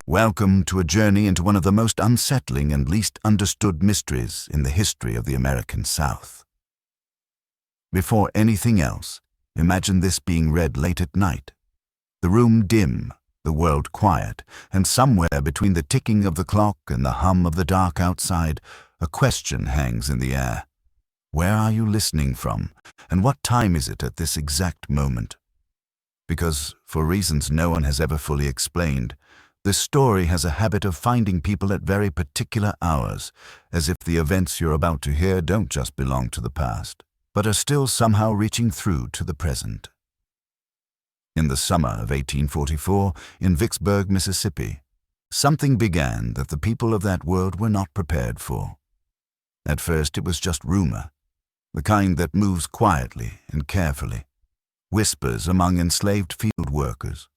Welcome to a journey into one of the most unsettling and least understood mysteries in the history of the American South. Before anything else, imagine this being read late at night. The room dim, the world quiet, and somewhere between the ticking of the clock and the hum of the dark outside, a question hangs in the air. Where are you listening from, and what time is it at this exact moment? Because, for reasons no one has ever fully explained, this story has a habit of finding people at very particular hours, as if the events you're about to hear don't just belong to the past, but are still somehow reaching through to the present. In the summer of 1844, in Vicksburg, Mississippi, something began that the people of that world were not prepared for. At first it was just rumor, the kind that moves quietly and carefully. Whispers among enslaved field workers,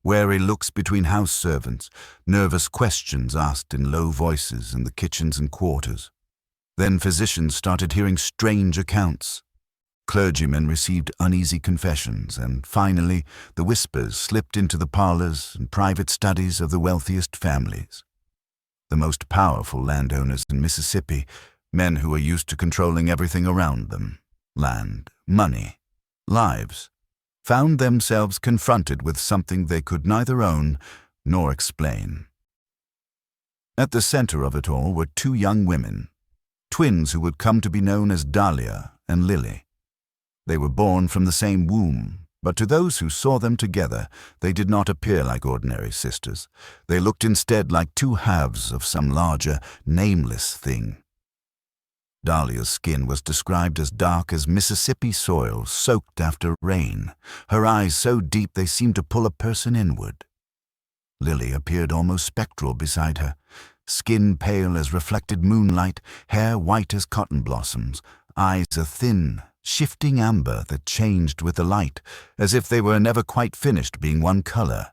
wary looks between house servants, nervous questions asked in low voices in the kitchens and quarters. Then physicians started hearing strange accounts. Clergymen received uneasy confessions, and finally the whispers slipped into the parlors and private studies of the wealthiest families. The most powerful landowners in Mississippi, men who were used to controlling everything around them, land, money, lives, found themselves confronted with something they could neither own nor explain. At the center of it all were two young women, twins who would come to be known as Dalia and Lily. They were born from the same womb, but to those who saw them together, they did not appear like ordinary sisters. They looked instead like two halves of some larger, nameless thing. Dalia's skin was described as dark as Mississippi soil soaked after rain, her eyes so deep they seemed to pull a person inward. Lily appeared almost spectral beside her, skin pale as reflected moonlight, hair white as cotton blossoms, eyes a thin, shifting amber that changed with the light, as if they were never quite finished being one color.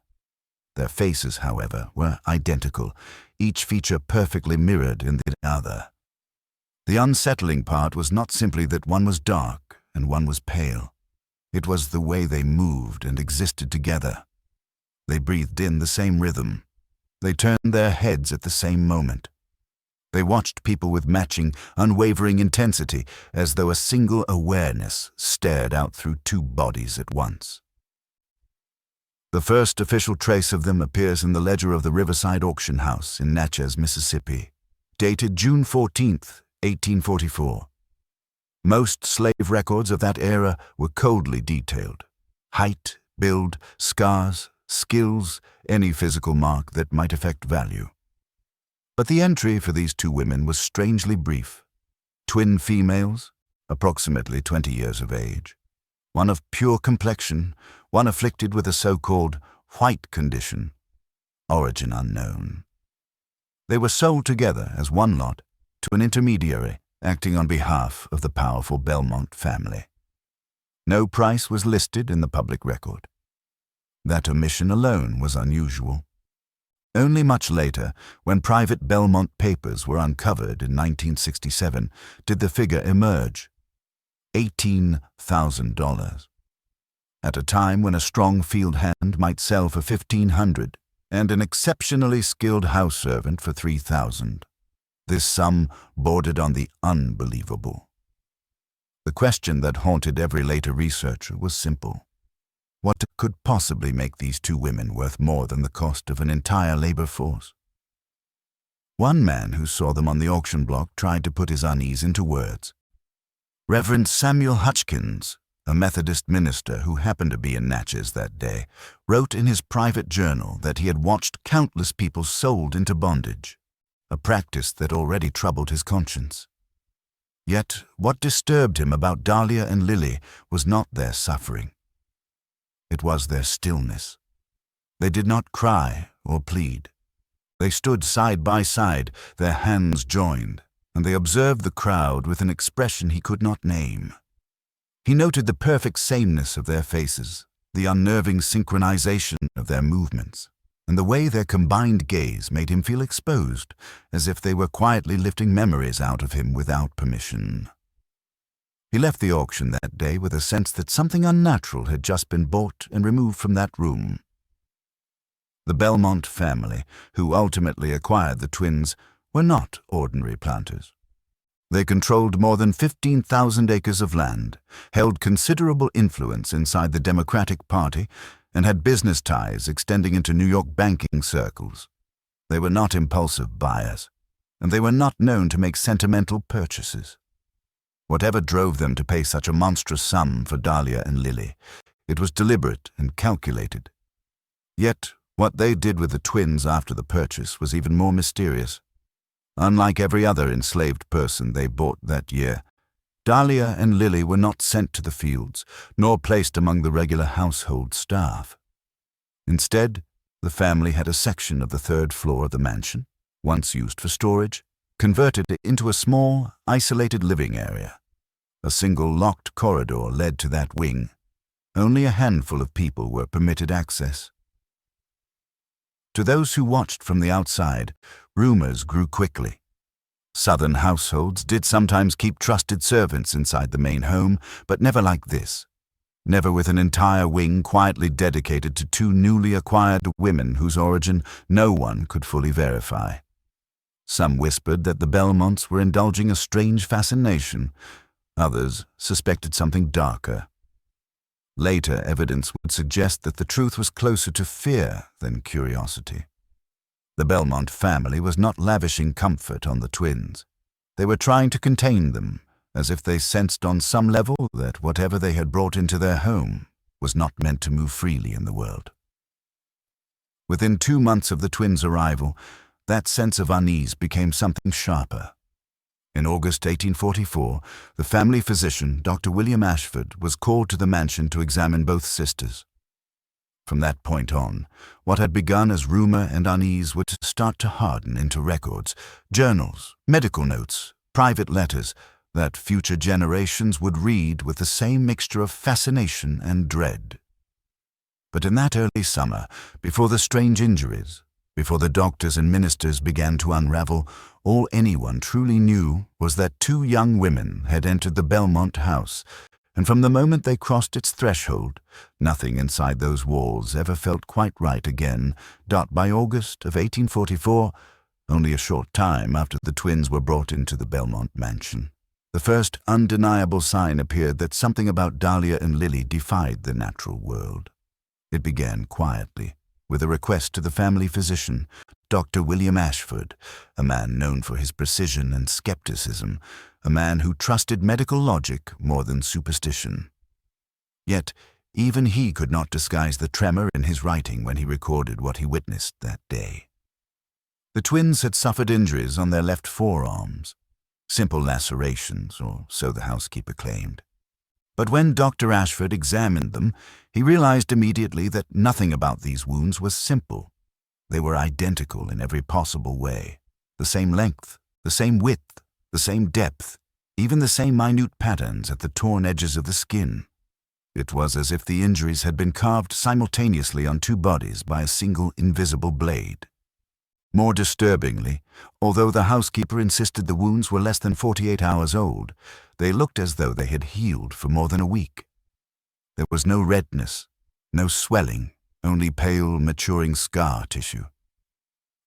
Their faces, however, were identical, each feature perfectly mirrored in the other. The unsettling part was not simply that one was dark and one was pale. It was the way they moved and existed together. They breathed in the same rhythm. They turned their heads at the same moment. They watched people with matching, unwavering intensity, as though a single awareness stared out through two bodies at once. The first official trace of them appears in the ledger of the Riverside Auction House in Natchez, Mississippi, dated June 14th, 1844. Most slave records of that era were coldly detailed. Height, build, scars, skills, any physical mark that might affect value. But the entry for these two women was strangely brief. Twin females, approximately 20 years of age. One of pure complexion, one afflicted with a so-called white condition. Origin unknown. They were sold together as one lot to an intermediary acting on behalf of the powerful Belmont family. No price was listed in the public record. That omission alone was unusual. Only much later, when private Belmont papers were uncovered in 1967, did the figure emerge: $18,000. At a time when a strong field hand might sell for $1,500 and an exceptionally skilled house servant for $3,000. This sum bordered on the unbelievable. The question that haunted every later researcher was simple. What could possibly make these two women worth more than the cost of an entire labor force? One man who saw them on the auction block tried to put his unease into words. Reverend Samuel Hutchins, a Methodist minister who happened to be in Natchez that day, wrote in his private journal that he had watched countless people sold into bondage, a practice that already troubled his conscience. Yet what disturbed him about Dalia and Lily was not their suffering. It was their stillness. They did not cry or plead. They stood side by side, their hands joined, and they observed the crowd with an expression he could not name. He noted the perfect sameness of their faces, the unnerving synchronization of their movements, and the way their combined gaze made him feel exposed, as if they were quietly lifting memories out of him without permission. He left the auction that day with a sense that something unnatural had just been bought and removed from that room. The Belmont family, who ultimately acquired the twins, were not ordinary planters. They controlled more than 15,000 acres of land, held considerable influence inside the Democratic Party, and had business ties extending into New York banking circles. They were not impulsive buyers, and they were not known to make sentimental purchases. Whatever drove them to pay such a monstrous sum for Dalia and Lily, it was deliberate and calculated. Yet, what they did with the twins after the purchase was even more mysterious. Unlike every other enslaved person they bought that year, Dalia and Lily were not sent to the fields, nor placed among the regular household staff. Instead, the family had a section of the third floor of the mansion, once used for storage, converted into a small, isolated living area. A single locked corridor led to that wing. Only a handful of people were permitted access. To those who watched from the outside, rumors grew quickly. Southern households did sometimes keep trusted servants inside the main home, but never like this. Never with an entire wing quietly dedicated to two newly acquired women whose origin no one could fully verify. Some whispered that the Belmonts were indulging a strange fascination. Others suspected something darker. Later evidence would suggest that the truth was closer to fear than curiosity. The Belmont family was not lavishing comfort on the twins. They were trying to contain them, as if they sensed on some level that whatever they had brought into their home was not meant to move freely in the world. Within 2 months of the twins' arrival, that sense of unease became something sharper. In August 1844, the family physician, Dr. William Ashford, was called to the mansion to examine both sisters. From that point on, what had begun as rumor and unease would start to harden into records, journals, medical notes, private letters that future generations would read with the same mixture of fascination and dread. But in that early summer, before the strange injuries, before the doctors and ministers began to unravel, all anyone truly knew was that 2 young women had entered the Belmont house, and from the moment they crossed its threshold, nothing inside those walls ever felt quite right again. By August of 1844, only a short time after the twins were brought into the Belmont mansion, the first undeniable sign appeared that something about Dalia and Lily defied the natural world. It began quietly, with a request to the family physician, Dr. William Ashford, a man known for his precision and skepticism, a man who trusted medical logic more than superstition. Yet, even he could not disguise the tremor in his writing when he recorded what he witnessed that day. The twins had suffered injuries on their left forearms, simple lacerations, or so the housekeeper claimed. But when Dr. Ashford examined them, he realized immediately that nothing about these wounds was simple. They were identical in every possible way. The same length, the same width, the same depth, even the same minute patterns at the torn edges of the skin. It was as if the injuries had been carved simultaneously on 2 bodies by a single invisible blade. More disturbingly, although the housekeeper insisted the wounds were less than 48 hours old, they looked as though they had healed for more than a week. There was no redness, no swelling, only pale, maturing scar tissue.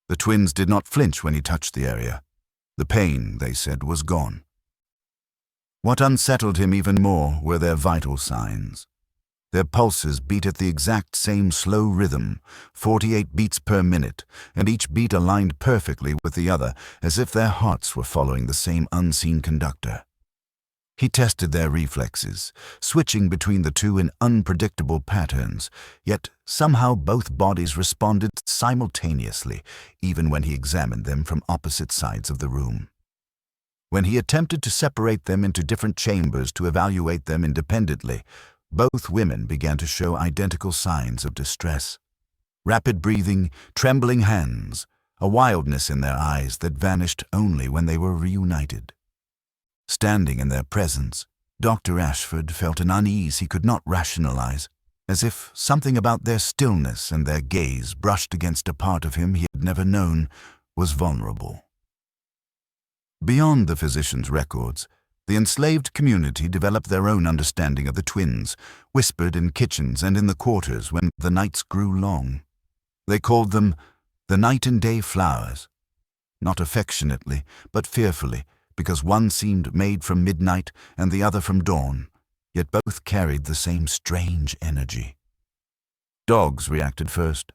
The twins did not flinch when he touched the area. The pain, they said, was gone. What unsettled him even more were their vital signs. Their pulses beat at the exact same slow rhythm, 48 beats per minute, and each beat aligned perfectly with the other, as if their hearts were following the same unseen conductor. He tested their reflexes, switching between the two in unpredictable patterns, yet somehow both bodies responded simultaneously, even when he examined them from opposite sides of the room. When he attempted to separate them into different chambers to evaluate them independently, both women began to show identical signs of distress. Rapid breathing, trembling hands, a wildness in their eyes that vanished only when they were reunited. Standing in their presence, Dr. Ashford felt an unease he could not rationalize, as if something about their stillness and their gaze brushed against a part of him he had never known was vulnerable. Beyond the physician's records, the enslaved community developed their own understanding of the twins, whispered in kitchens and in the quarters when the nights grew long. They called them the night and day flowers, not affectionately, but fearfully, because one seemed made from midnight and the other from dawn, yet both carried the same strange energy. Dogs reacted first.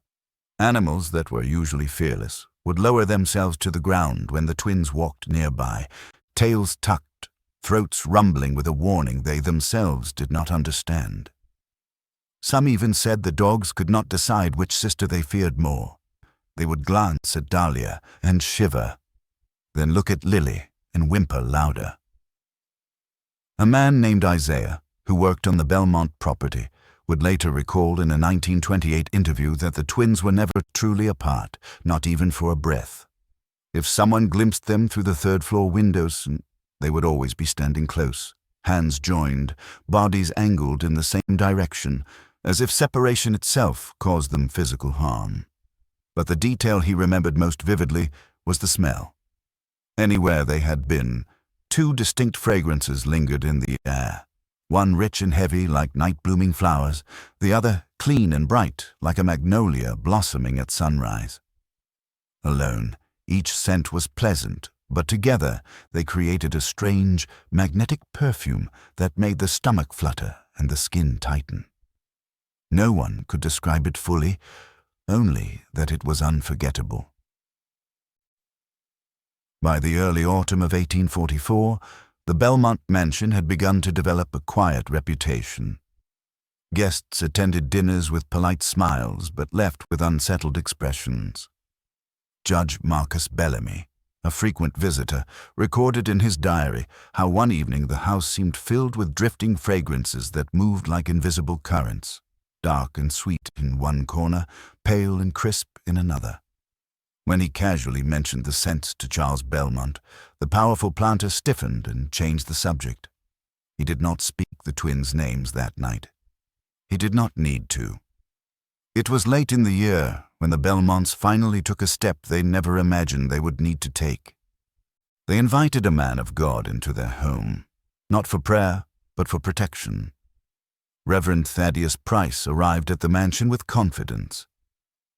Animals that were usually fearless would lower themselves to the ground when the twins walked nearby, tails tucked, throats rumbling with a warning they themselves did not understand. Some even said the dogs could not decide which sister they feared more. They would glance at Dalia and shiver, then look at Lily and whimper louder. A man named Isaiah, who worked on the Belmont property, would later recall in a 1928 interview that the twins were never truly apart, not even for a breath. If someone glimpsed them through the third-floor windows, they would always be standing close, hands joined, bodies angled in the same direction, as if separation itself caused them physical harm. But the detail he remembered most vividly was the smell. Anywhere they had been, two distinct fragrances lingered in the air. One rich and heavy like night-blooming flowers, the other clean and bright like a magnolia blossoming at sunrise. Alone, each scent was pleasant, but together they created a strange, magnetic perfume that made the stomach flutter and the skin tighten. No one could describe it fully, only that it was unforgettable. By the early autumn of 1844, the Belmont mansion had begun to develop a quiet reputation. Guests attended dinners with polite smiles but left with unsettled expressions. Judge Marcus Bellamy, a frequent visitor, recorded in his diary how one evening the house seemed filled with drifting fragrances that moved like invisible currents, dark and sweet in one corner, pale and crisp in another. When he casually mentioned the scents to Charles Belmont, the powerful planter stiffened and changed the subject. He did not speak the twins' names that night. He did not need to. It was late in the year when the Belmonts finally took a step they never imagined they would need to take. They invited a man of God into their home, not for prayer, but for protection. Reverend Thaddeus Price arrived at the mansion with confidence.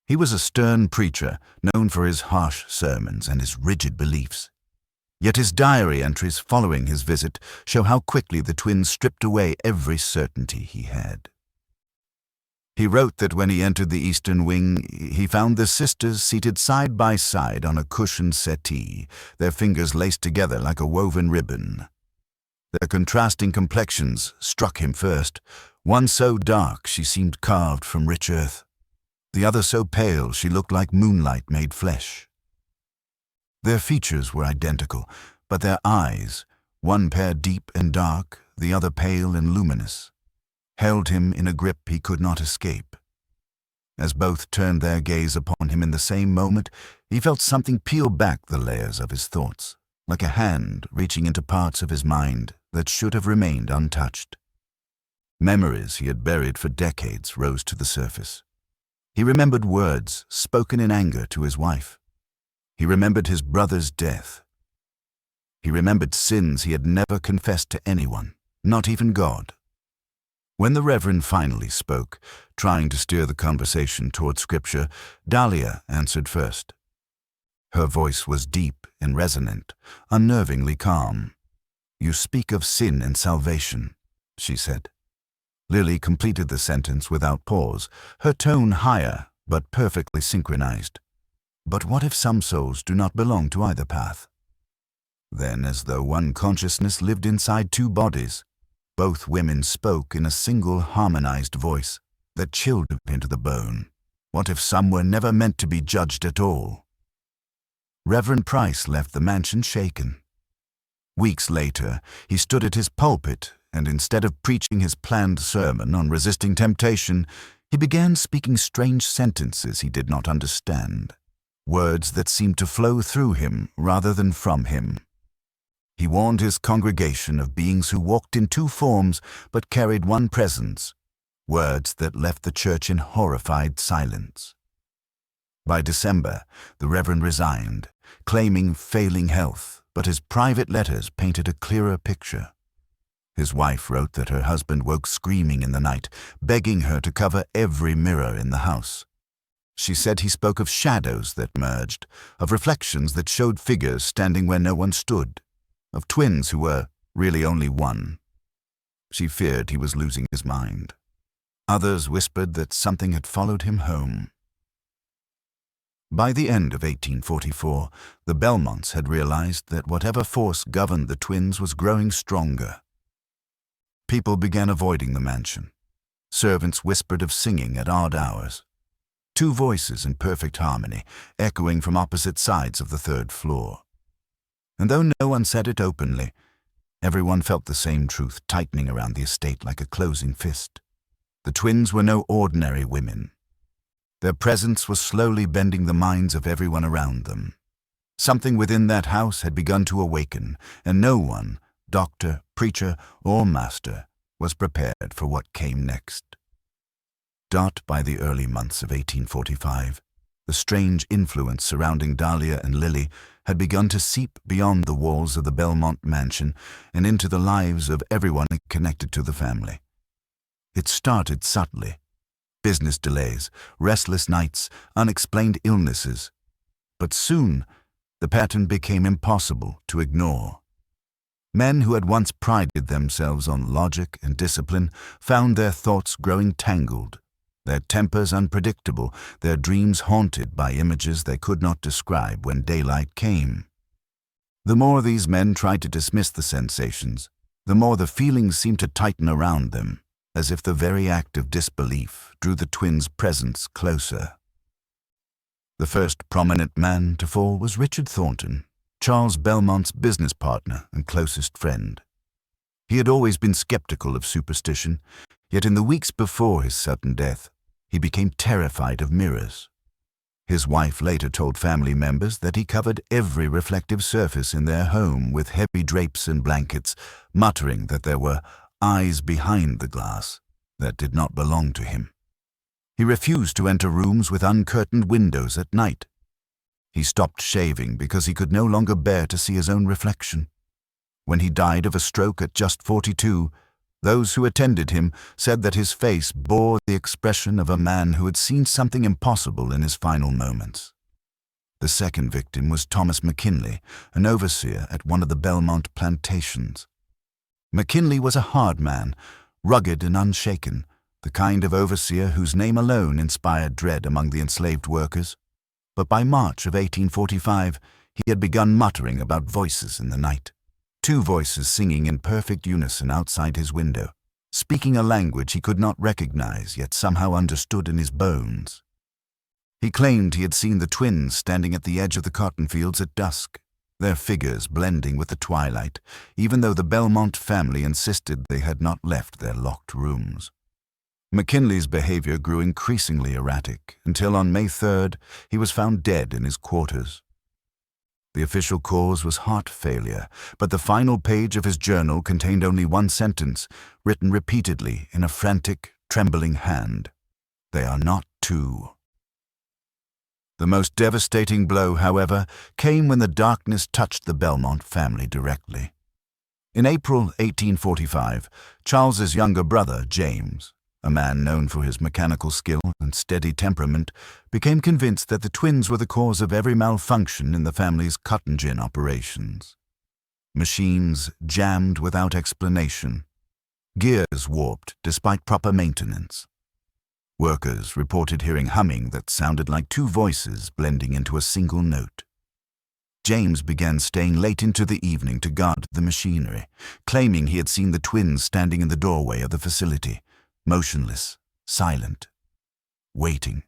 He was a stern preacher, known for his harsh sermons and his rigid beliefs. Yet his diary entries following his visit show how quickly the twins stripped away every certainty he had. He wrote that when he entered the eastern wing, he found the sisters seated side by side on a cushioned settee, their fingers laced together like a woven ribbon. Their contrasting complexions struck him first, one so dark she seemed carved from rich earth, the other so pale she looked like moonlight made flesh. Their features were identical, but their eyes, one pair deep and dark, the other pale and luminous, held him in a grip he could not escape. As both turned their gaze upon him in the same moment, he felt something peel back the layers of his thoughts, like a hand reaching into parts of his mind that should have remained untouched. Memories he had buried for decades rose to the surface. He remembered words spoken in anger to his wife. He remembered his brother's death. He remembered sins he had never confessed to anyone, not even God. When the Reverend finally spoke, trying to steer the conversation toward Scripture, Dalia answered first. Her voice was deep and resonant, unnervingly calm. "You speak of sin and salvation," she said. Lily completed the sentence without pause, her tone higher but perfectly synchronized. "But what if some souls do not belong to either path?" Then, as though one consciousness lived inside two bodies, both women spoke in a single harmonized voice that chilled him into the bone. What if some were never meant to be judged at all? Reverend Price left the mansion shaken. Weeks later, he stood at his pulpit, and instead of preaching his planned sermon on resisting temptation, he began speaking strange sentences he did not understand, words that seemed to flow through him rather than from him. He warned his congregation of beings who walked in two forms but carried one presence, words that left the church in horrified silence. By December, the Reverend resigned, claiming failing health, but his private letters painted a clearer picture. His wife wrote that her husband woke screaming in the night, begging her to cover every mirror in the house. She said he spoke of shadows that merged, of reflections that showed figures standing where no one stood, of twins who were really only one. She feared he was losing his mind. Others whispered that something had followed him home. By the end of 1844, the Belmonts had realized that whatever force governed the twins was growing stronger. People began avoiding the mansion. Servants whispered of singing at odd hours. Two voices in perfect harmony, echoing from opposite sides of the third floor. And though no one said it openly, everyone felt the same truth tightening around the estate like a closing fist. The twins were no ordinary women. Their presence was slowly bending the minds of everyone around them. Something within that house had begun to awaken, and no one, doctor, preacher, or master, was prepared for what came next. By the early months of 1845, the strange influence surrounding Dalia and Lily had begun to seep beyond the walls of the Belmont mansion and into the lives of everyone connected to the family. It started subtly. Business delays, restless nights, unexplained illnesses. But soon, the pattern became impossible to ignore. Men who had once prided themselves on logic and discipline found their thoughts growing tangled, their tempers unpredictable, their dreams haunted by images they could not describe when daylight came. The more these men tried to dismiss the sensations, the more the feelings seemed to tighten around them, as if the very act of disbelief drew the twins' presence closer. The first prominent man to fall was Richard Thornton, Charles Belmont's business partner and closest friend. He had always been skeptical of superstition, yet in the weeks before his sudden death, he became terrified of mirrors. His wife later told family members that he covered every reflective surface in their home with heavy drapes and blankets, muttering that there were eyes behind the glass that did not belong to him. He refused to enter rooms with uncurtained windows at night. He stopped shaving because he could no longer bear to see his own reflection. When he died of a stroke at just 42, those who attended him said that his face bore the expression of a man who had seen something impossible in his final moments. The second victim was Thomas McKinley, an overseer at one of the Belmont plantations. McKinley was a hard man, rugged and unshaken, the kind of overseer whose name alone inspired dread among the enslaved workers. But by March of 1845, he had begun muttering about voices in the night. Two voices singing in perfect unison outside his window, speaking a language he could not recognize yet somehow understood in his bones. He claimed he had seen the twins standing at the edge of the cotton fields at dusk, their figures blending with the twilight, even though the Belmont family insisted they had not left their locked rooms. McKinley's behavior grew increasingly erratic until on May 3rd he was found dead in his quarters. The official cause was heart failure, but the final page of his journal contained only one sentence, written repeatedly in a frantic, trembling hand. "They are not two." The most devastating blow, however, came when the darkness touched the Belmont family directly. In April 1845, Charles's younger brother, James, a man known for his mechanical skill and steady temperament, became convinced that the twins were the cause of every malfunction in the family's cotton gin operations. Machines jammed without explanation. Gears warped despite proper maintenance. Workers reported hearing humming that sounded like two voices blending into a single note. James began staying late into the evening to guard the machinery, claiming he had seen the twins standing in the doorway of the facility, motionless, silent, waiting.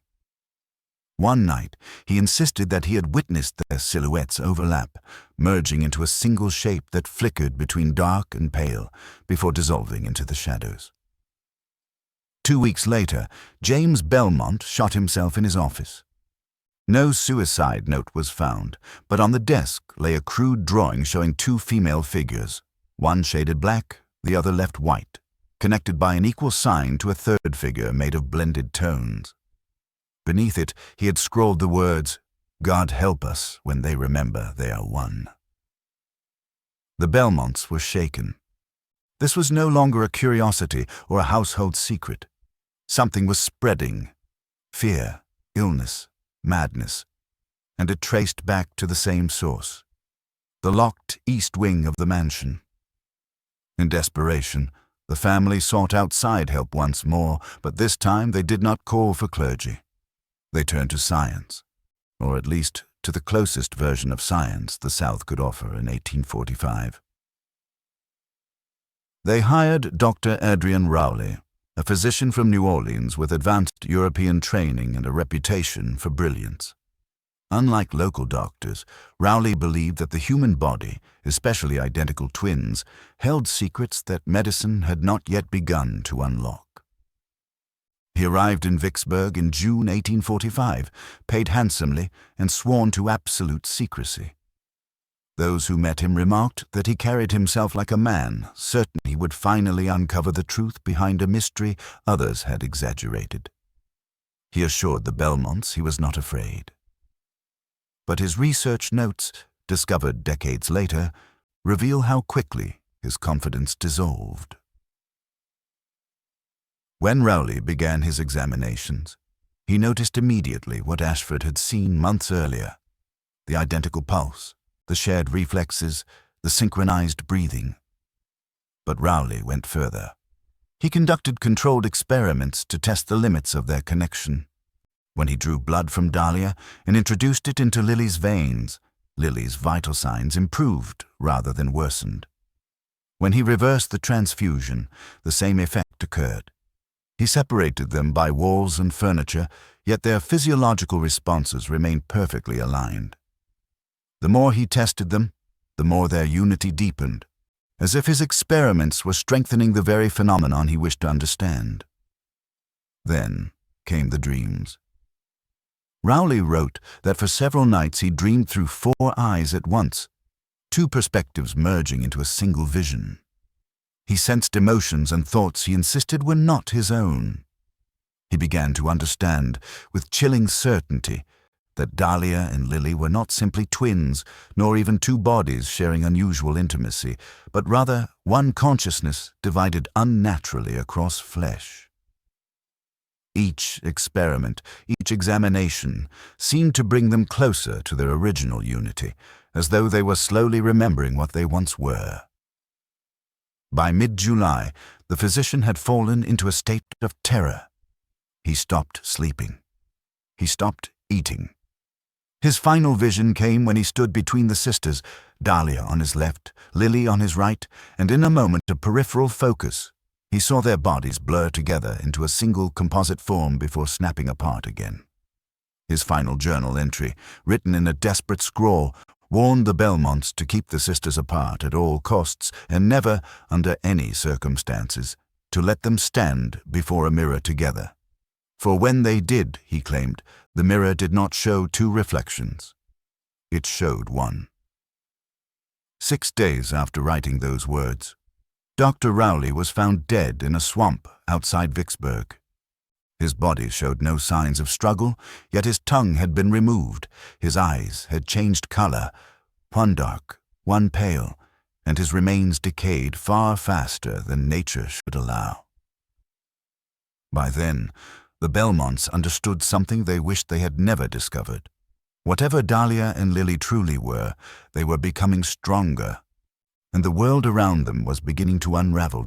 One night, he insisted that he had witnessed their silhouettes overlap, merging into a single shape that flickered between dark and pale before dissolving into the shadows. 2 weeks later, James Belmont shot himself in his office. No suicide note was found, but on the desk lay a crude drawing showing two female figures, one shaded black, the other left white, connected by an equal sign to a third figure made of blended tones. Beneath it, he had scrawled the words, "God help us when they remember they are one." The Belmonts were shaken. This was no longer a curiosity or a household secret. Something was spreading. Fear, illness, madness, and it traced back to the same source, the locked east wing of the mansion. In desperation, the family sought outside help once more, but this time they did not call for clergy. They turned to science, or at least to the closest version of science the South could offer in 1845. They hired Dr. Adrian Rowley, a physician from New Orleans with advanced European training and a reputation for brilliance. Unlike local doctors, Rowley believed that the human body, especially identical twins, held secrets that medicine had not yet begun to unlock. He arrived in Vicksburg in June 1845, paid handsomely and sworn to absolute secrecy. Those who met him remarked that he carried himself like a man, certain he would finally uncover the truth behind a mystery others had exaggerated. He assured the Belmonts he was not afraid. But his research notes, discovered decades later, reveal how quickly his confidence dissolved. When Rowley began his examinations, he noticed immediately what Ashford had seen months earlier: the identical pulse, the shared reflexes, the synchronized breathing. But Rowley went further. He conducted controlled experiments to test the limits of their connection. When he drew blood from Dalia and introduced it into Lily's veins, Lily's vital signs improved rather than worsened. When he reversed the transfusion, the same effect occurred. He separated them by walls and furniture, yet their physiological responses remained perfectly aligned. The more he tested them, the more their unity deepened, as if his experiments were strengthening the very phenomenon he wished to understand. Then came the dreams. Rowley wrote that for several nights he dreamed through 4 eyes at once, 2 perspectives merging into a single vision. He sensed emotions and thoughts he insisted were not his own. He began to understand, with chilling certainty, that Dalia and Lily were not simply twins, nor even 2 bodies sharing unusual intimacy, but rather one consciousness divided unnaturally across flesh. Each experiment, each examination, seemed to bring them closer to their original unity, as though they were slowly remembering what they once were. By mid-July, the physician had fallen into a state of terror. He stopped sleeping. He stopped eating. His final vision came when he stood between the sisters, Dalia on his left, Lily on his right, and in a moment of peripheral focus, he saw their bodies blur together into a single composite form before snapping apart again. His final journal entry, written in a desperate scrawl, warned the Belmonts to keep the sisters apart at all costs and never, under any circumstances, to let them stand before a mirror together. For when they did, he claimed, the mirror did not show 2 reflections. It showed one. 6 days after writing those words, Dr. Rowley was found dead in a swamp outside Vicksburg. His body showed no signs of struggle, yet his tongue had been removed, his eyes had changed color, one dark, one pale, and his remains decayed far faster than nature should allow. By then, the Belmonts understood something they wished they had never discovered. Whatever Dalia and Lily truly were, they were becoming stronger, and the world around them was beginning to unravel.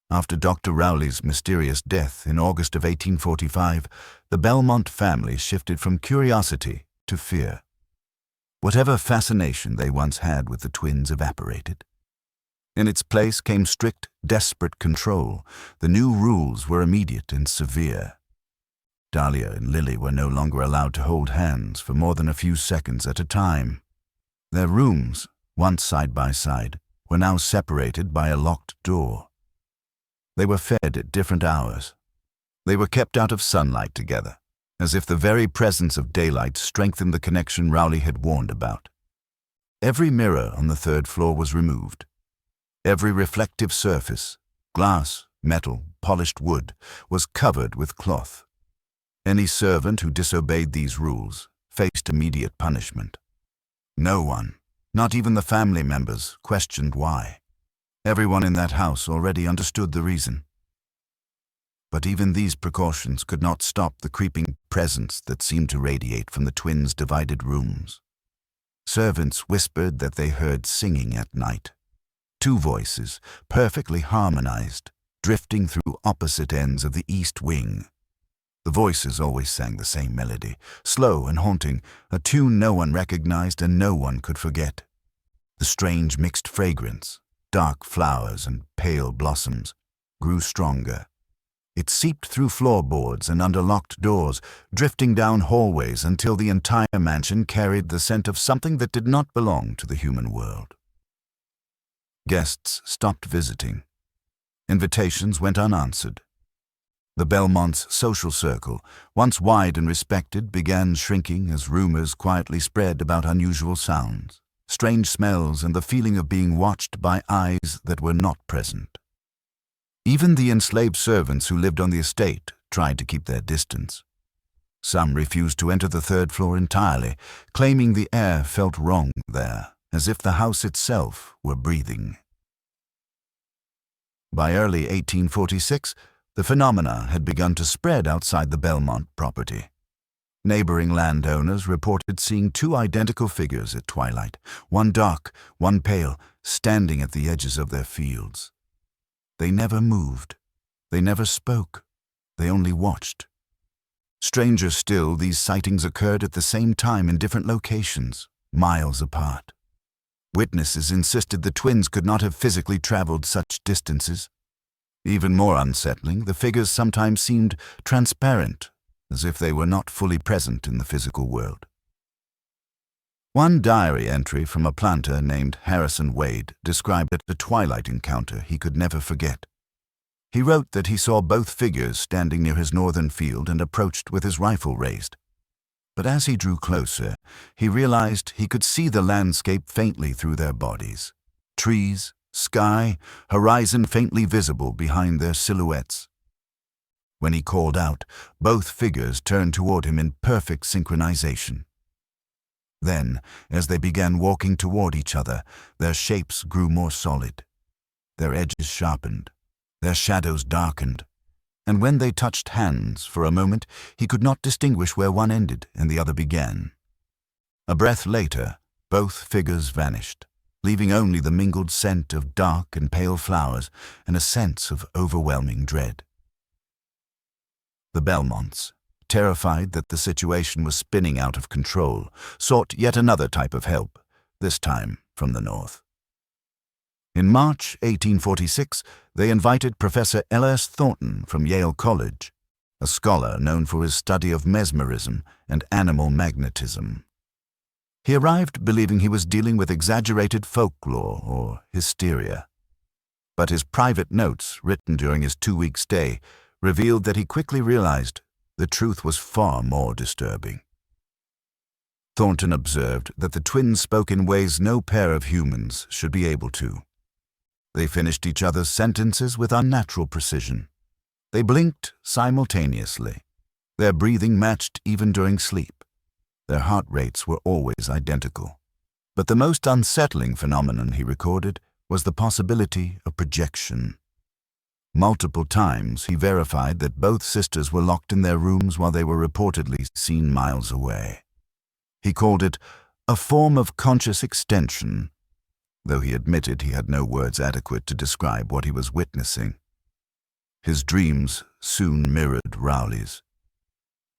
After Dr. Rowley's mysterious death in August of 1845, the Belmont family shifted from curiosity to fear. Whatever fascination they once had with the twins evaporated. In its place came strict, desperate control. The new rules were immediate and severe. Dalia and Lily were no longer allowed to hold hands for more than a few seconds at a time. Their rooms, once side by side, were now separated by a locked door. They were fed at different hours. They were kept out of sunlight together, as if the very presence of daylight strengthened the connection Rowley had warned about. Every mirror on the 3rd floor was removed. Every reflective surface, glass, metal, polished wood, was covered with cloth. Any servant who disobeyed these rules faced immediate punishment. No one, not even the family members, questioned why. Everyone in that house already understood the reason. But even these precautions could not stop the creeping presence that seemed to radiate from the twins' divided rooms. Servants whispered that they heard singing at night. Two voices, perfectly harmonized, drifting through opposite ends of the east wing. The voices always sang the same melody, slow and haunting, a tune no one recognized and no one could forget. The strange mixed fragrance, dark flowers and pale blossoms, grew stronger. It seeped through floorboards and under locked doors, drifting down hallways until the entire mansion carried the scent of something that did not belong to the human world. Guests stopped visiting. Invitations went unanswered. The Belmonts' social circle, once wide and respected, began shrinking as rumors quietly spread about unusual sounds, strange smells, and the feeling of being watched by eyes that were not present. Even the enslaved servants who lived on the estate tried to keep their distance. Some refused to enter the third floor entirely, claiming the air felt wrong there, as if the house itself were breathing. By early 1846, the phenomena had begun to spread outside the Belmont property. Neighboring landowners reported seeing two identical figures at twilight, one dark, one pale, standing at the edges of their fields. They never moved. They never spoke. They only watched. Stranger still, these sightings occurred at the same time in different locations, miles apart. Witnesses insisted the twins could not have physically traveled such distances. Even more unsettling, the figures sometimes seemed transparent, as if they were not fully present in the physical world. One diary entry from a planter named Harrison Wade described a twilight encounter he could never forget. He wrote that he saw both figures standing near his northern field and approached with his rifle raised. But as he drew closer, he realized he could see the landscape faintly through their bodies. Trees, sky, horizon faintly visible behind their silhouettes. When he called out, both figures turned toward him in perfect synchronization. Then, as they began walking toward each other, their shapes grew more solid. Their edges sharpened, their shadows darkened, and when they touched hands for a moment, he could not distinguish where one ended and the other began. A breath later, both figures vanished, leaving only the mingled scent of dark and pale flowers and a sense of overwhelming dread. The Belmonts, terrified that the situation was spinning out of control, sought yet another type of help, this time from the north. In March 1846, they invited Professor L.S. Thornton from Yale College, a scholar known for his study of mesmerism and animal magnetism. He arrived believing he was dealing with exaggerated folklore or hysteria. But his private notes, written during his 2-week stay, revealed that he quickly realized the truth was far more disturbing. Thornton observed that the twins spoke in ways no pair of humans should be able to. They finished each other's sentences with unnatural precision. They blinked simultaneously. Their breathing matched even during sleep. Their heart rates were always identical. But the most unsettling phenomenon he recorded was the possibility of projection. Multiple times he verified that both sisters were locked in their rooms while they were reportedly seen miles away. He called it a form of conscious extension, though he admitted he had no words adequate to describe what he was witnessing. His dreams soon mirrored Rowley's.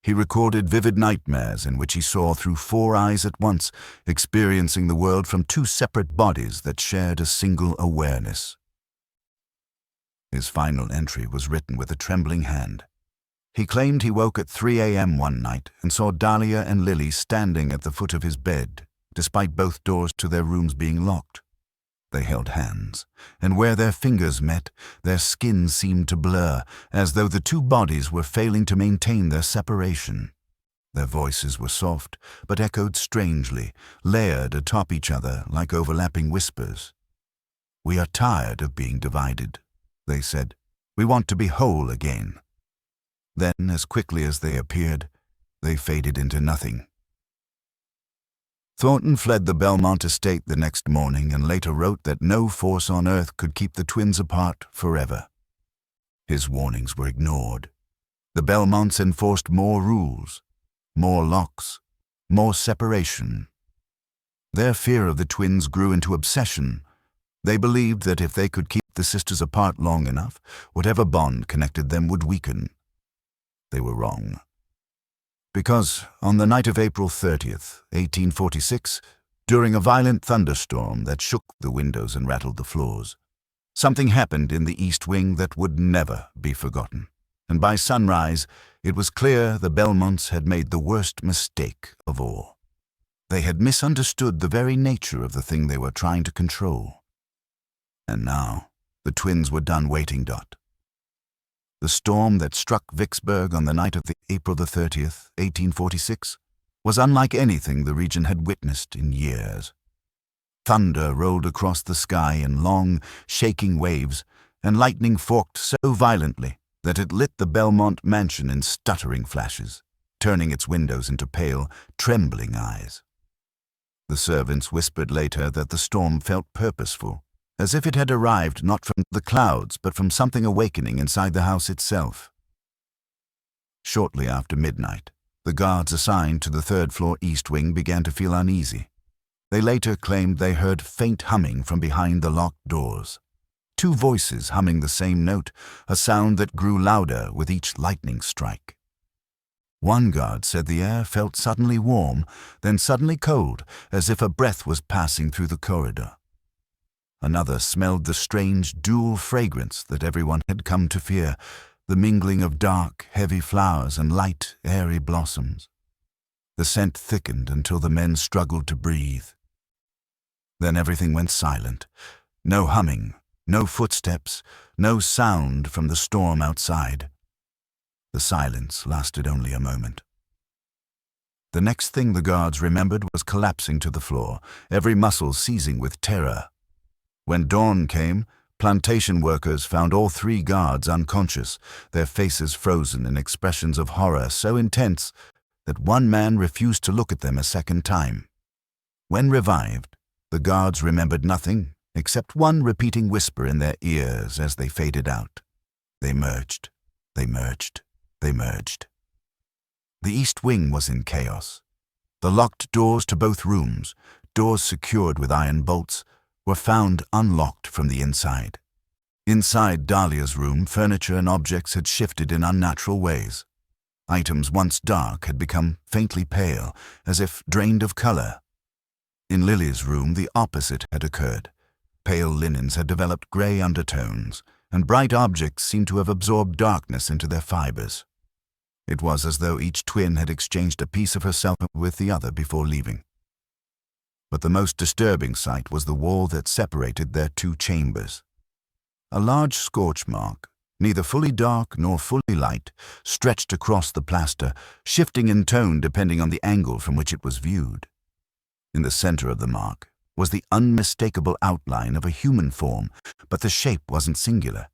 He recorded vivid nightmares in which he saw through 4 eyes at once, experiencing the world from 2 separate bodies that shared a single awareness. His final entry was written with a trembling hand. He claimed he woke at 3 a.m. one night and saw Dalia and Lily standing at the foot of his bed, despite both doors to their rooms being locked. They held hands, and where their fingers met, their skin seemed to blur, as though the 2 bodies were failing to maintain their separation. Their voices were soft, but echoed strangely, layered atop each other like overlapping whispers. "We are tired of being divided," they said. "We want to be whole again." Then, as quickly as they appeared, they faded into nothing. Thornton fled the Belmont estate the next morning and later wrote that no force on earth could keep the twins apart forever. His warnings were ignored. The Belmonts enforced more rules, more locks, more separation. Their fear of the twins grew into obsession. They believed that if they could keep the sisters apart long enough, whatever bond connected them would weaken. They were wrong. Because on the night of April 30th, 1846, during a violent thunderstorm that shook the windows and rattled the floors, something happened in the East Wing that would never be forgotten. And by sunrise, it was clear the Belmonts had made the worst mistake of all. They had misunderstood the very nature of the thing they were trying to control. And now, the twins were done waiting. The storm that struck Vicksburg on the night of April 30th, 1846, was unlike anything the region had witnessed in years. Thunder rolled across the sky in long, shaking waves, and lightning forked so violently that it lit the Belmont mansion in stuttering flashes, turning its windows into pale, trembling eyes. The servants whispered later that the storm felt purposeful, as if it had arrived not from the clouds but from something awakening inside the house itself. Shortly after midnight, the guards assigned to the third-floor East Wing began to feel uneasy. They later claimed they heard faint humming from behind the locked doors. Two voices humming the same note, a sound that grew louder with each lightning strike. One guard said the air felt suddenly warm, then suddenly cold, as if a breath was passing through the corridor. Another smelled the strange dual fragrance that everyone had come to fear, the mingling of dark, heavy flowers and light, airy blossoms. The scent thickened until the men struggled to breathe. Then everything went silent. No humming, no footsteps, no sound from the storm outside. The silence lasted only a moment. The next thing the guards remembered was collapsing to the floor, every muscle seizing with terror. When dawn came, plantation workers found all three guards unconscious, their faces frozen in expressions of horror so intense that one man refused to look at them a second time. When revived, the guards remembered nothing except one repeating whisper in their ears as they faded out. They merged, they merged, they merged. The East Wing was in chaos. The locked doors to both rooms, doors secured with iron bolts, were found unlocked from the inside. Inside Dalia's room, furniture and objects had shifted in unnatural ways. Items once dark had become faintly pale, as if drained of color. In Lily's room, the opposite had occurred. Pale linens had developed gray undertones, and bright objects seemed to have absorbed darkness into their fibers. It was as though each twin had exchanged a piece of herself with the other before leaving. But the most disturbing sight was the wall that separated their two chambers. A large scorch mark, neither fully dark nor fully light, stretched across the plaster, shifting in tone depending on the angle from which it was viewed. In the center of the mark was the unmistakable outline of a human form, but the shape wasn't singular.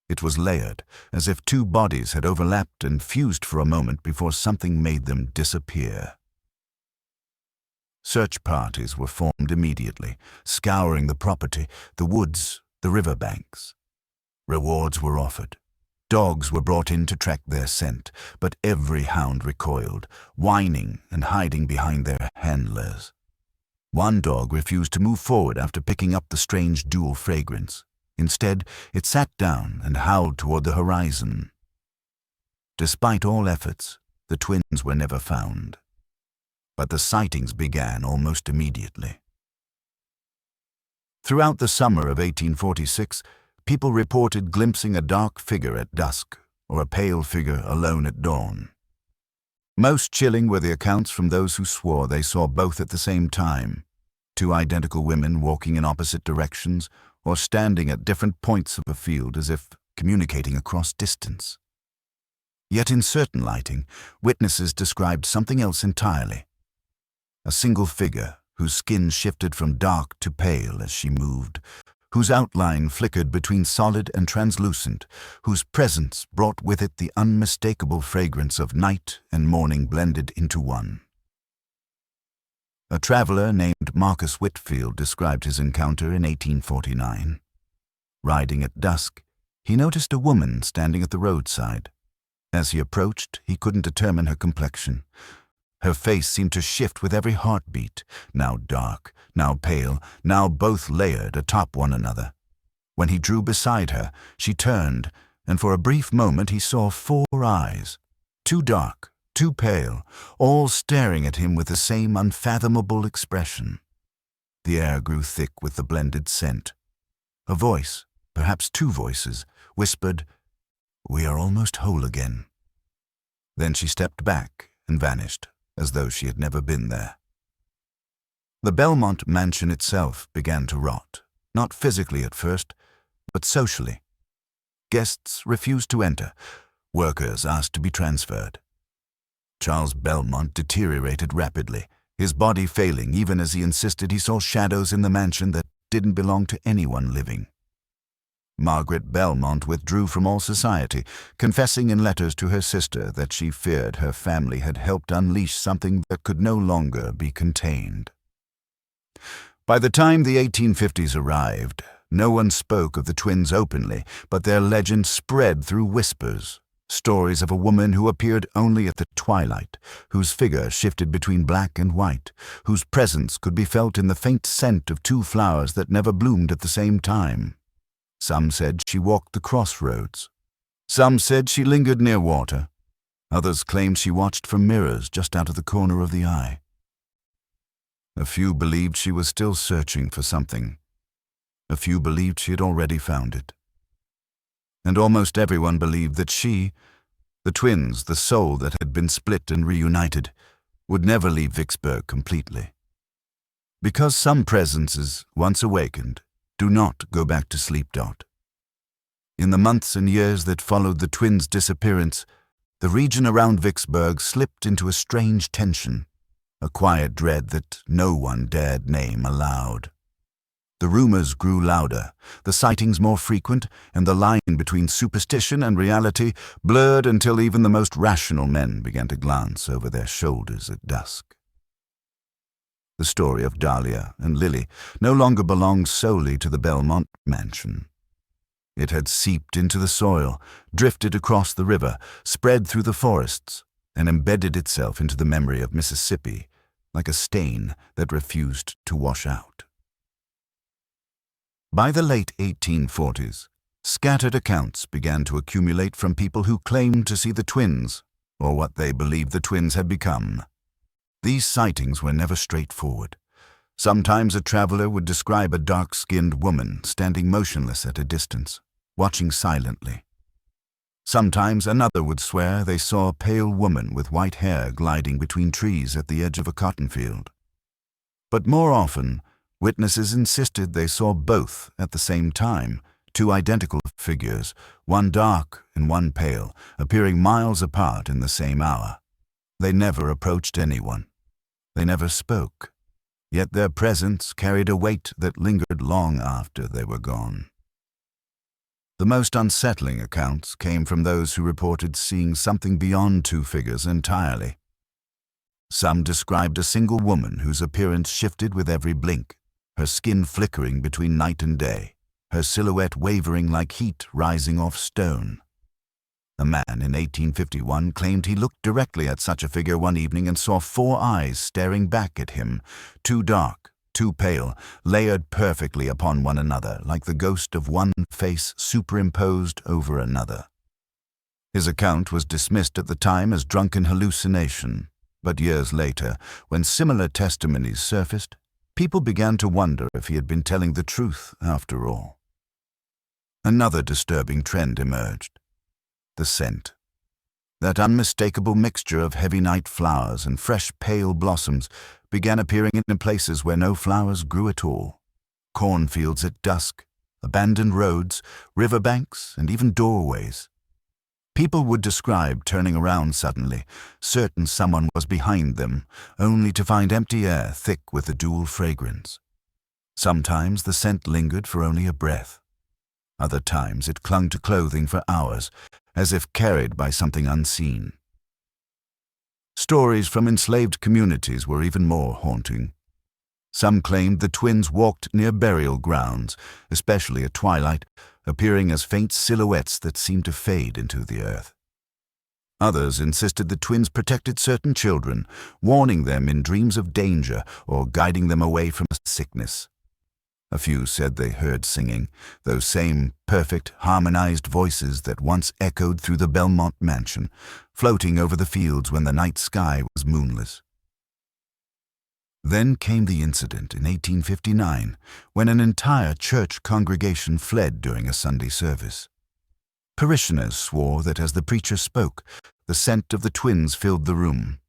It was layered, as if two bodies had overlapped and fused for a moment before something made them disappear. Search parties were formed immediately, scouring the property, the woods, the riverbanks. Rewards were offered. Dogs were brought in to track their scent, but every hound recoiled, whining and hiding behind their handlers. One dog refused to move forward after picking up the strange dual fragrance. Instead, it sat down and howled toward the horizon. Despite all efforts, the twins were never found. But the sightings began almost immediately. Throughout the summer of 1846, people reported glimpsing a dark figure at dusk or a pale figure alone at dawn. Most chilling were the accounts from those who swore they saw both at the same time, two identical women walking in opposite directions or standing at different points of a field as if communicating across distance. Yet in certain lighting, witnesses described something else entirely. A single figure whose skin shifted from dark to pale as she moved, whose outline flickered between solid and translucent, whose presence brought with it the unmistakable fragrance of night and morning blended into one. A traveler named Marcus Whitfield described his encounter in 1849. Riding at dusk, he noticed a woman standing at the roadside. As he approached, he couldn't determine her complexion. Her face seemed to shift with every heartbeat, now dark, now pale, now both layered atop one another. When he drew beside her, she turned, and for a brief moment he saw 4 eyes, too dark, too pale, all staring at him with the same unfathomable expression. The air grew thick with the blended scent. A voice, perhaps 2 voices, whispered, "We are almost whole again." Then she stepped back and vanished, as though she had never been there. The Belmont mansion itself began to rot, not physically at first, but socially. Guests refused to enter. Workers asked to be transferred. Charles Belmont deteriorated rapidly, his body failing even as he insisted he saw shadows in the mansion that didn't belong to anyone living. Margaret Belmont withdrew from all society, confessing in letters to her sister that she feared her family had helped unleash something that could no longer be contained. By the time the 1850s arrived, no one spoke of the twins openly, but their legend spread through whispers. Stories of a woman who appeared only at the twilight, whose figure shifted between black and white, whose presence could be felt in the faint scent of 2 flowers that never bloomed at the same time. Some said she walked the crossroads. Some said she lingered near water. Others claimed she watched from mirrors just out of the corner of the eye. A few believed she was still searching for something. A few believed she had already found it. And almost everyone believed that she, the twins, the soul that had been split and reunited, would never leave Vicksburg completely. Because some presences, once awakened, do not go back to sleep. In the months and years that followed the twins' disappearance, the region around Vicksburg slipped into a strange tension, a quiet dread that no one dared name aloud. The rumors grew louder, the sightings more frequent, and the line between superstition and reality blurred until even the most rational men began to glance over their shoulders at dusk. The story of Dalia and Lily no longer belonged solely to the Belmont mansion. It had seeped into the soil, drifted across the river, spread through the forests, and embedded itself into the memory of Mississippi like a stain that refused to wash out. By the late 1840s, scattered accounts began to accumulate from people who claimed to see the twins, or what they believed the twins had become. These sightings were never straightforward. Sometimes a traveler would describe a dark-skinned woman standing motionless at a distance, watching silently. Sometimes another would swear they saw a pale woman with white hair gliding between trees at the edge of a cotton field. But more often, witnesses insisted they saw both at the same time, 2 identical figures, one dark and one pale, appearing miles apart in the same hour. They never approached anyone. They never spoke, yet their presence carried a weight that lingered long after they were gone. The most unsettling accounts came from those who reported seeing something beyond 2 figures entirely. Some described a single woman whose appearance shifted with every blink, her skin flickering between night and day, her silhouette wavering like heat rising off stone. A man in 1851 claimed he looked directly at such a figure one evening and saw 4 eyes staring back at him, 2 dark, 2 pale, layered perfectly upon one another, like the ghost of one face superimposed over another. His account was dismissed at the time as drunken hallucination, but years later, when similar testimonies surfaced, people began to wonder if he had been telling the truth after all. Another disturbing trend emerged. The scent. That unmistakable mixture of heavy night flowers and fresh pale blossoms began appearing in places where no flowers grew at all. Cornfields at dusk, abandoned roads, riverbanks, and even doorways. People would describe turning around suddenly, certain someone was behind them, only to find empty air thick with a dual fragrance. Sometimes the scent lingered for only a breath. Other times it clung to clothing for hours, as if carried by something unseen. Stories from enslaved communities were even more haunting. Some claimed the twins walked near burial grounds, especially at twilight, appearing as faint silhouettes that seemed to fade into the earth. Others insisted the twins protected certain children, warning them in dreams of danger or guiding them away from sickness. A few said they heard singing, those same perfect, harmonized voices that once echoed through the Belmont mansion, floating over the fields when the night sky was moonless. Then came the incident in 1859, when an entire church congregation fled during a Sunday service. Parishioners swore that as the preacher spoke, the scent of the twins filled the room.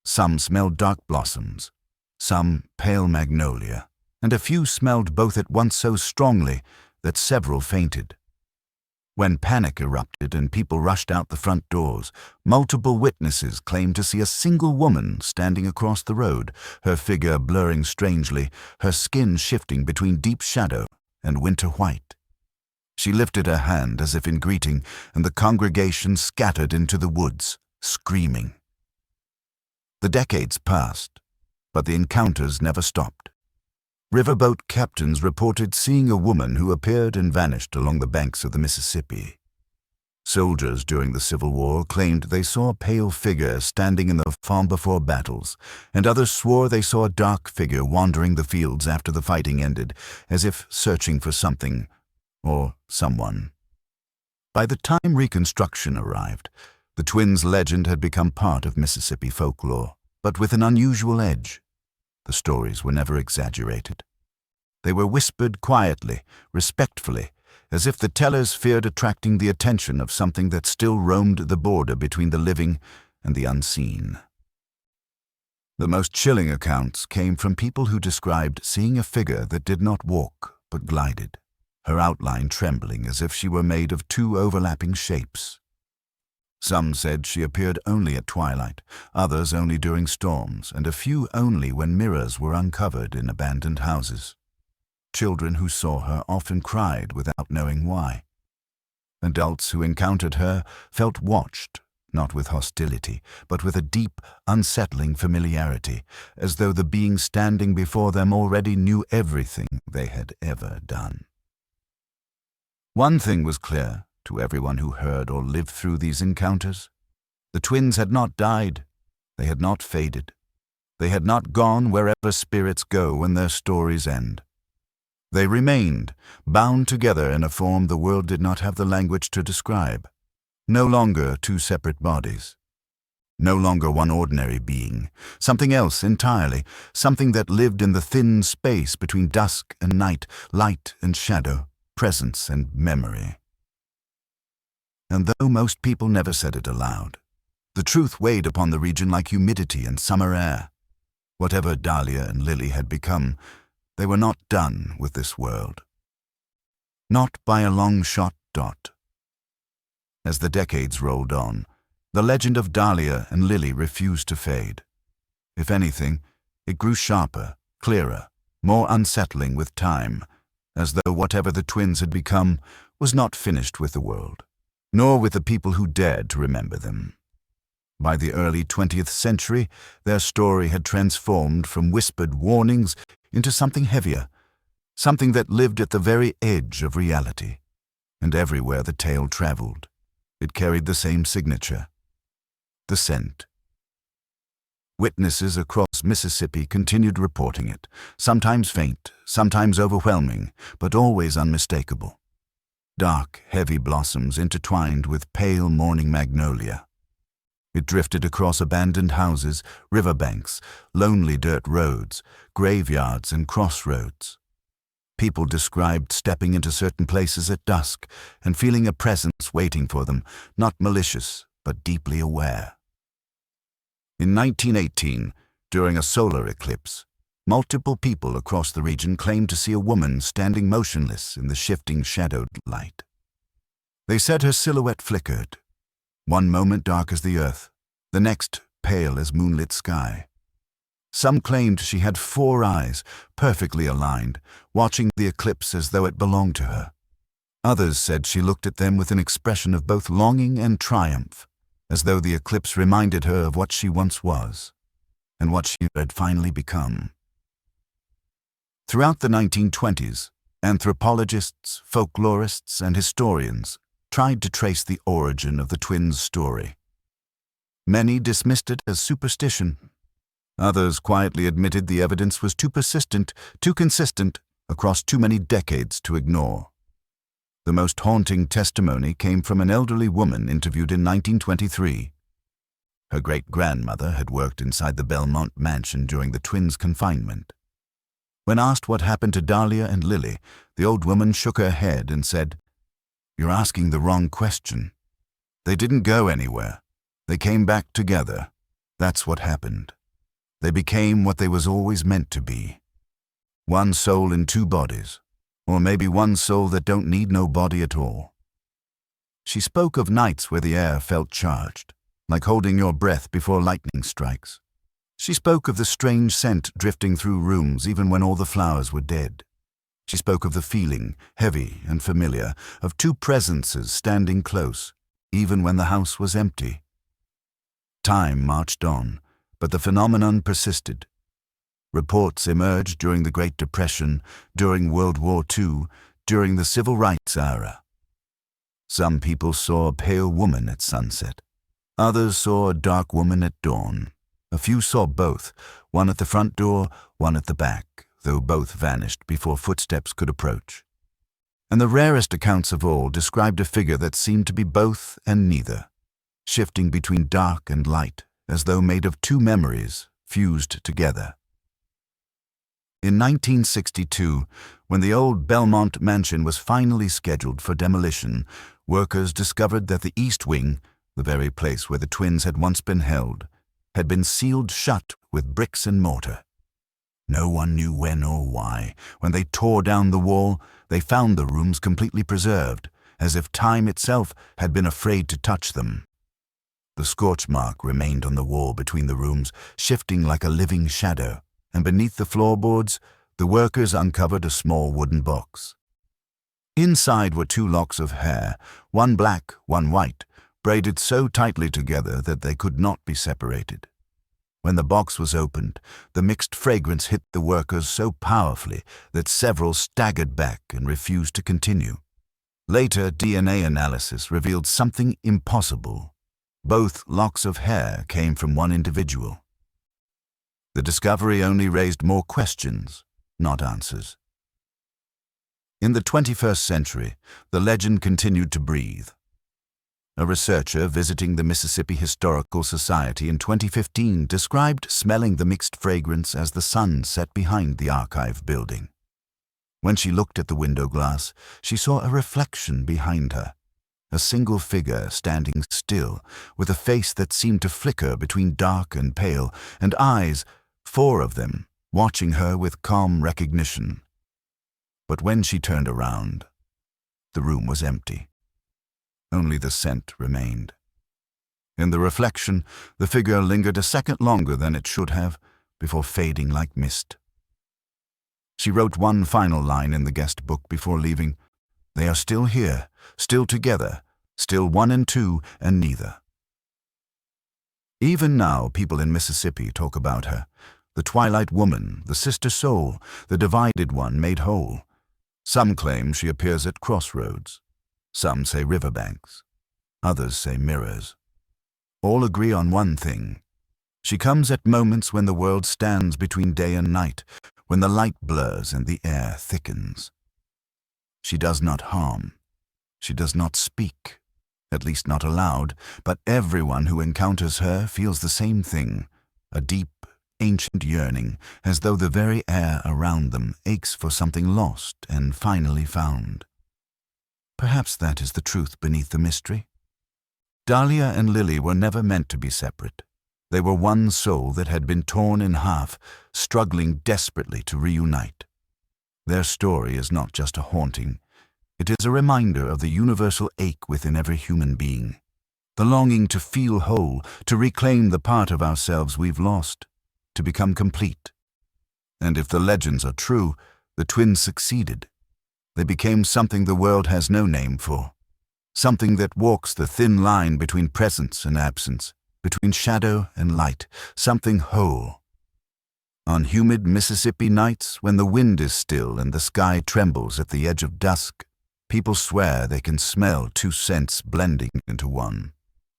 Some smelled dark blossoms, some pale magnolia, and a few smelled both at once so strongly that several fainted. When panic erupted and people rushed out the front doors, multiple witnesses claimed to see a single woman standing across the road, her figure blurring strangely, her skin shifting between deep shadow and winter white. She lifted her hand as if in greeting, and the congregation scattered into the woods, screaming. The decades passed, but the encounters never stopped. Riverboat captains reported seeing a woman who appeared and vanished along the banks of the Mississippi. Soldiers during the Civil War claimed they saw a pale figure standing in the farm before battles, and others swore they saw a dark figure wandering the fields after the fighting ended, as if searching for something or someone. By the time Reconstruction arrived, the twins' legend had become part of Mississippi folklore, but with an unusual edge. The stories were never exaggerated. They were whispered quietly, respectfully, as if the tellers feared attracting the attention of something that still roamed the border between the living and the unseen. The most chilling accounts came from people who described seeing a figure that did not walk but glided, her outline trembling as if she were made of two overlapping shapes. Some said she appeared only at twilight, others only during storms, and a few only when mirrors were uncovered in abandoned houses. Children who saw her often cried without knowing why. Adults who encountered her felt watched, not with hostility, but with a deep, unsettling familiarity, as though the being standing before them already knew everything they had ever done. One thing was clear to everyone who heard or lived through these encounters. The twins had not died. They had not faded. They had not gone wherever spirits go when their stories end. They remained, bound together in a form the world did not have the language to describe. No longer two separate bodies. No longer one ordinary being. Something else entirely. Something that lived in the thin space between dusk and night, light and shadow, presence and memory. And though most people never said it aloud, the truth weighed upon the region like humidity and summer air. Whatever Dalia and Lily had become, they were not done with this world. Not by a long shot. As the decades rolled on, the legend of Dalia and Lily refused to fade. If anything, it grew sharper, clearer, more unsettling with time, as though whatever the twins had become was not finished with the world, nor with the people who dared to remember them. By the early 20th century, their story had transformed from whispered warnings into something heavier, something that lived at the very edge of reality. And everywhere the tale traveled, it carried the same signature: the scent. Witnesses across Mississippi continued reporting it, sometimes faint, sometimes overwhelming, but always unmistakable. Dark, heavy blossoms intertwined with pale morning magnolia. It drifted across abandoned houses, riverbanks, lonely dirt roads, graveyards and crossroads. People described stepping into certain places at dusk and feeling a presence waiting for them, not malicious, but deeply aware. In 1918, during a solar eclipse, multiple people across the region claimed to see a woman standing motionless in the shifting shadowed light. They said her silhouette flickered, one moment dark as the earth, the next pale as moonlit sky. Some claimed she had 4 eyes, perfectly aligned, watching the eclipse as though it belonged to her. Others said she looked at them with an expression of both longing and triumph, as though the eclipse reminded her of what she once was, and what she had finally become. Throughout the 1920s, anthropologists, folklorists, and historians tried to trace the origin of the twins' story. Many dismissed it as superstition. Others quietly admitted the evidence was too persistent, too consistent, across too many decades to ignore. The most haunting testimony came from an elderly woman interviewed in 1923. Her great-grandmother had worked inside the Belmont mansion during the twins' confinement. When asked what happened to Dalia and Lily, the old woman shook her head and said, "You're asking the wrong question. They didn't go anywhere. They came back together. That's what happened. They became what they was always meant to be. One soul in two bodies, or maybe one soul that don't need no body at all." She spoke of nights where the air felt charged, like holding your breath before lightning strikes. She spoke of the strange scent drifting through rooms even when all the flowers were dead. She spoke of the feeling, heavy and familiar, of two presences standing close, even when the house was empty. Time marched on, but the phenomenon persisted. Reports emerged during the Great Depression, during World War II, during the Civil Rights era. Some people saw a pale woman at sunset. Others saw a dark woman at dawn. A few saw both, one at the front door, one at the back, though both vanished before footsteps could approach. And the rarest accounts of all described a figure that seemed to be both and neither, shifting between dark and light, as though made of two memories fused together. In 1962, when the old Belmont mansion was finally scheduled for demolition, workers discovered that the East Wing, the very place where the twins had once been held, had been sealed shut with bricks and mortar. No one knew when or why. When they tore down the wall, they found the rooms completely preserved, as if time itself had been afraid to touch them. The scorch mark remained on the wall between the rooms, shifting like a living shadow, and beneath the floorboards, the workers uncovered a small wooden box. Inside were two locks of hair, one black, one white, braided so tightly together that they could not be separated. When the box was opened, the mixed fragrance hit the workers so powerfully that several staggered back and refused to continue. Later, DNA analysis revealed something impossible. Both locks of hair came from one individual. The discovery only raised more questions, not answers. In the 21st century, the legend continued to breathe. A researcher visiting the Mississippi Historical Society in 2015 described smelling the mixed fragrance as the sun set behind the archive building. When she looked at the window glass, she saw a reflection behind her, a single figure standing still, with a face that seemed to flicker between dark and pale, and eyes, 4 of them, watching her with calm recognition. But when she turned around, the room was empty. Only the scent remained. In the reflection, the figure lingered a second longer than it should have, before fading like mist. She wrote one final line in the guest book before leaving. "They are still here, still together, still one and two and neither." Even now, people in Mississippi talk about her, the twilight woman, the sister soul, the divided one made whole. Some claim she appears at crossroads. Some say riverbanks. Others say mirrors. All agree on one thing. She comes at moments when the world stands between day and night, when the light blurs and the air thickens. She does not harm. She does not speak, at least not aloud, but everyone who encounters her feels the same thing, a deep, ancient yearning, as though the very air around them aches for something lost and finally found. Perhaps that is the truth beneath the mystery. Dalia and Lily were never meant to be separate. They were one soul that had been torn in half, struggling desperately to reunite. Their story is not just a haunting. It is a reminder of the universal ache within every human being, the longing to feel whole, to reclaim the part of ourselves we've lost, to become complete. And if the legends are true, the twins succeeded. They became something the world has no name for, something that walks the thin line between presence and absence, between shadow and light, something whole. On humid Mississippi nights, when the wind is still and the sky trembles at the edge of dusk, people swear they can smell two scents blending into one.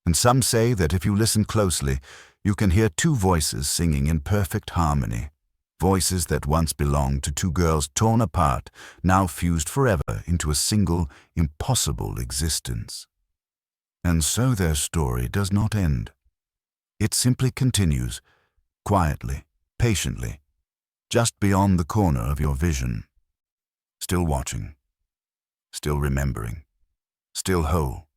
And some say that if you listen closely, you can hear two voices singing in perfect harmony. Voices that once belonged to two girls torn apart, now fused forever into a single, impossible existence. And so their story does not end. It simply continues, quietly, patiently, just beyond the corner of your vision. Still watching, still remembering, still whole.